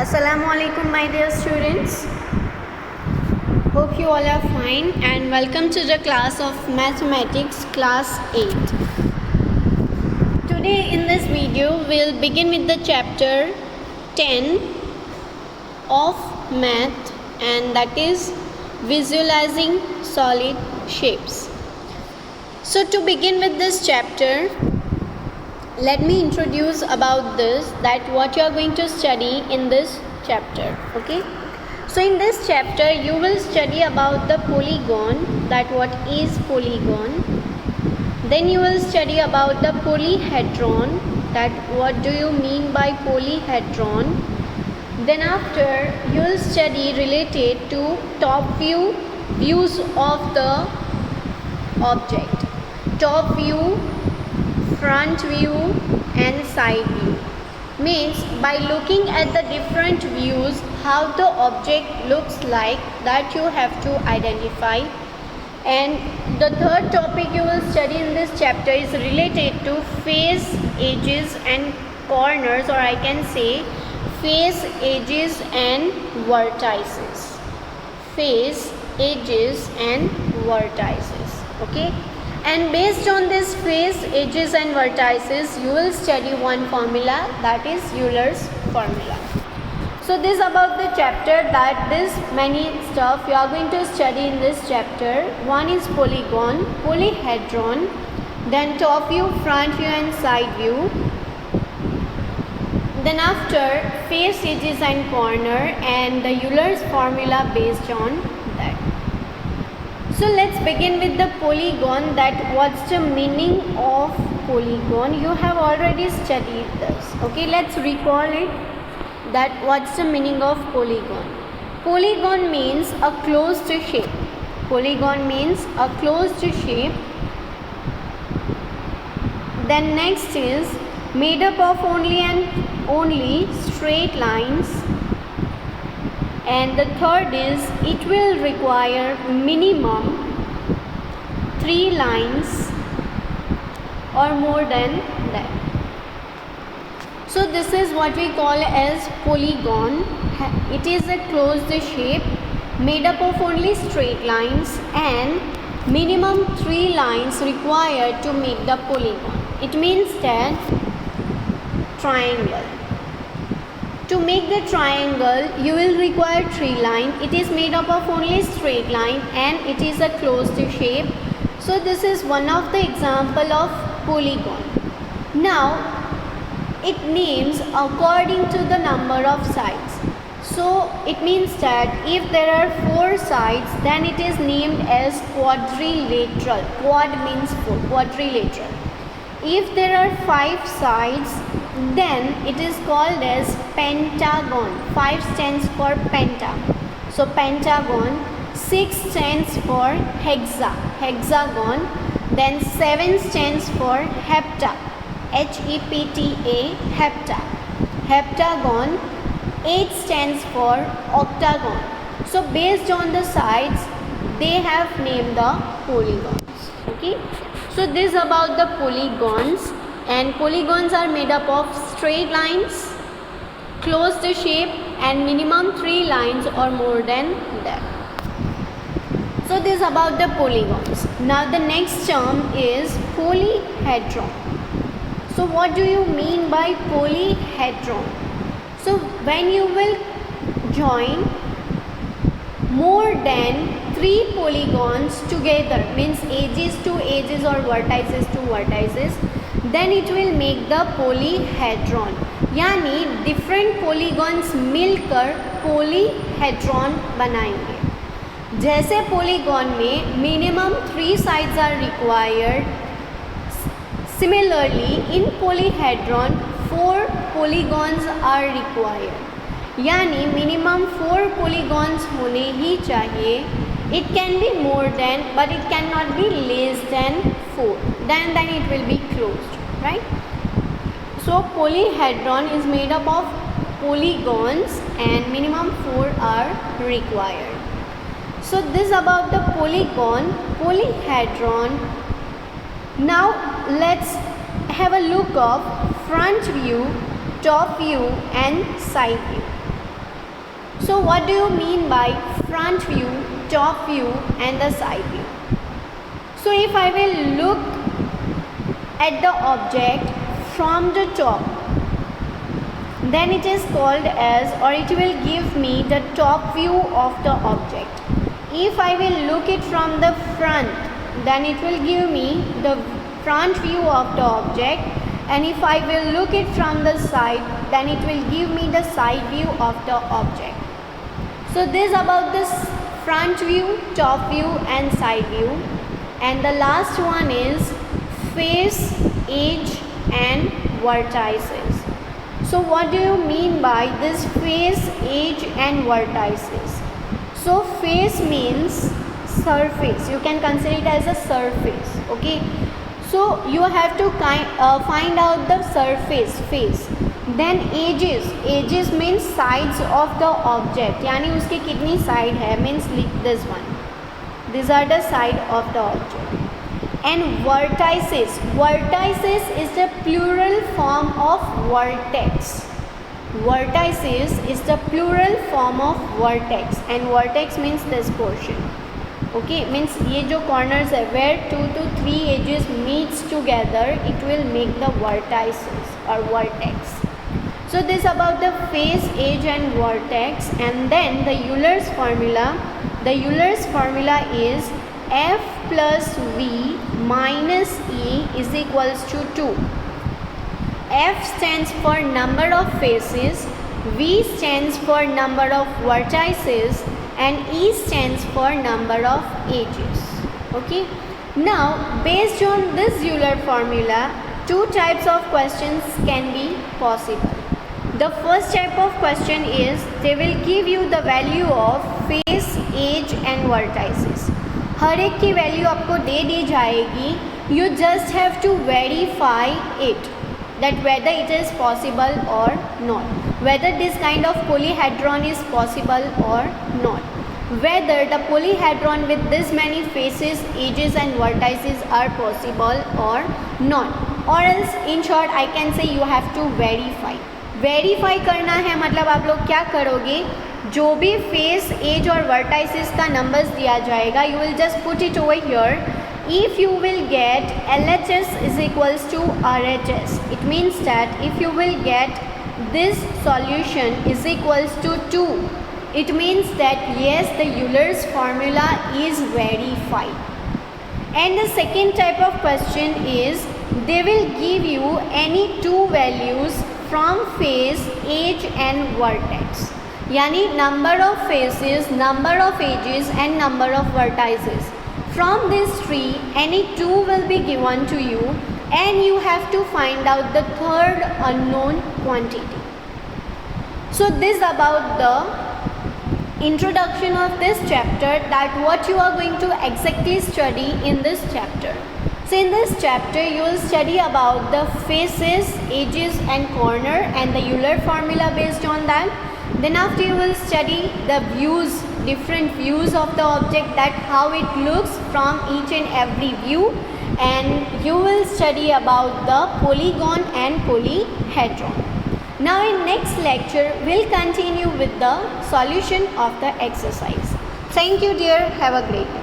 Assalamu alaikum, my dear students. Hope you all are fine and welcome to the class of Mathematics class 8. Today in this video we'll begin with the chapter 10 of math, and that is visualizing solid shapes. So to begin with this chapter, let me introduce about this, that what you are going to study in this chapter. Okay, so in this chapter you will study about the polygon, that what is polygon. Then you will study about the polyhedron, that what do you mean by polyhedron. Then after you will study related to top view, views of the object, top view, front view and side view. Means by looking at the different views how the object looks like, that you have to identify. And the third topic you will study in this chapter is related to face, edges and corners, or I can say face, edges and vertices. Face, edges and vertices. Okay, and based on this face, edges and vertices you will study one formula, that is Euler's formula. So this about the chapter, that this many stuff you are going to study in this chapter. One is polygon, polyhedron, then top view, front view and side view. Then after face, edges and corner, and the Euler's formula based on that. So let's begin with the polygon, that what's the meaning of polygon. You have already studied this. Okay, let's recall it, that what's the meaning of polygon. Polygon means a closed shape. Polygon means a closed shape. Then next is made up of only straight lines. And the third is it will require minimum 3 lines or more than that. So this is what we call as polygon. It is a closed shape made up of only straight lines and minimum 3 lines required to make the polygon. It means that triangle. To make the triangle you will require 3 lines. It is made up of only straight line and it is a closed shape. So this is one of the example of polygon. Now it names according to the number of sides. So it means that if there are 4 sides, then it is named as quadrilateral. Quad means 4, quadrilateral. If there are 5 sides, then it is called as pentagon. 5 stands for penta, so pentagon. 6 stands for hexagon. Then 7 stands for hepta, HEPTA, hepta, heptagon. 8 stands for octagon. So based on the sides they have named the polygons. Okay, so this about the polygons. And polygons are made up of straight lines, closed shape and minimum 3 lines or more than that. So this is about the polygons. Now the next term is polyhedron. So what do you mean by polyhedron? So when you will join more than 3 polygons together, means edges to edges or vertices to vertices, then it will make the polyhedron. यानी different polygons मिलकर polyhedron बनाएंगे. जैसे polygon में minimum 3 sides are required, similarly in polyhedron 4 polygons are required. यानी minimum 4 polygons होने ही चाहिए. It can be more than, but it cannot be less than 4. Then it will be closed, right? So polyhedron is made up of polygons and minimum 4 are required. So this about the polygon, polyhedron. Now let's have a look of front view, top view and side view. So what do you mean by front view, top view and the side view? So if I will look at the object from the top, then it is called as, or it will give me the top view of the object. If I will look it from the front, then it will give me the front view of the object, and if I will look it from the side, then it will give me the side view of the object. So this about this front view, top view and side view. And the last one is face, edge and vertices. So what do you mean by this face, edge and vertices? So face means surface, you can consider it as a surface, okay. So you have to find out the surface, face. Then edges means sides of the object, यानी उसकी कितनी side है, means this one, these are the side of the object. And vertices is the plural form of vertex. Vertices is the plural form of vertex, and vertex means this portion, okay, means ये जो corners है, where 2 to 3 edges meets together, it will make the vertices or vertex. So this about the face, edge and vertex. And then the Euler's formula. The Euler's formula is F plus V minus E is equals to 2. F stands for number of faces, V stands for number of vertices and E stands for number of edges. Okay. Now based on this Euler formula, two types of questions can be possible. The first type of question is they will give you the value of face, edge and vertices. हर एक की value आपको दे दी जाएगी. You just have to verify it, that whether it is possible or not, whether this kind of polyhedron is possible or not, whether the polyhedron with this many faces, edges and vertices are possible or not, or else in short I can say you have to verify. Verify करना है मतलब आप लोग क्या करोगे, जो भी face, as और वर्टाइसिस का नंबर्स दिया जाएगा, you will just put it over here. If you will get LHS is equals to RHS, it means that if you will get this solution is equals to 2, it means that yes, the Euler's formula is verified. And the second type of question is they will give you any two values from face, edge and vertex, यानी number of faces, number of edges and number of vertices. From this tree, any two will be given to you and you have to find out the third unknown quantity. So this about the introduction of this chapter, that what you are going to exactly study in this chapter. So in this chapter you will study about the faces, edges and corner and the Euler formula based on that. Then after you will study the views, different views of the object, that how it looks from each and every view, and you will study about the polygon and polyhedron. Now in next lecture we'll continue with the solution of the exercise. Thank you dear, have a great day.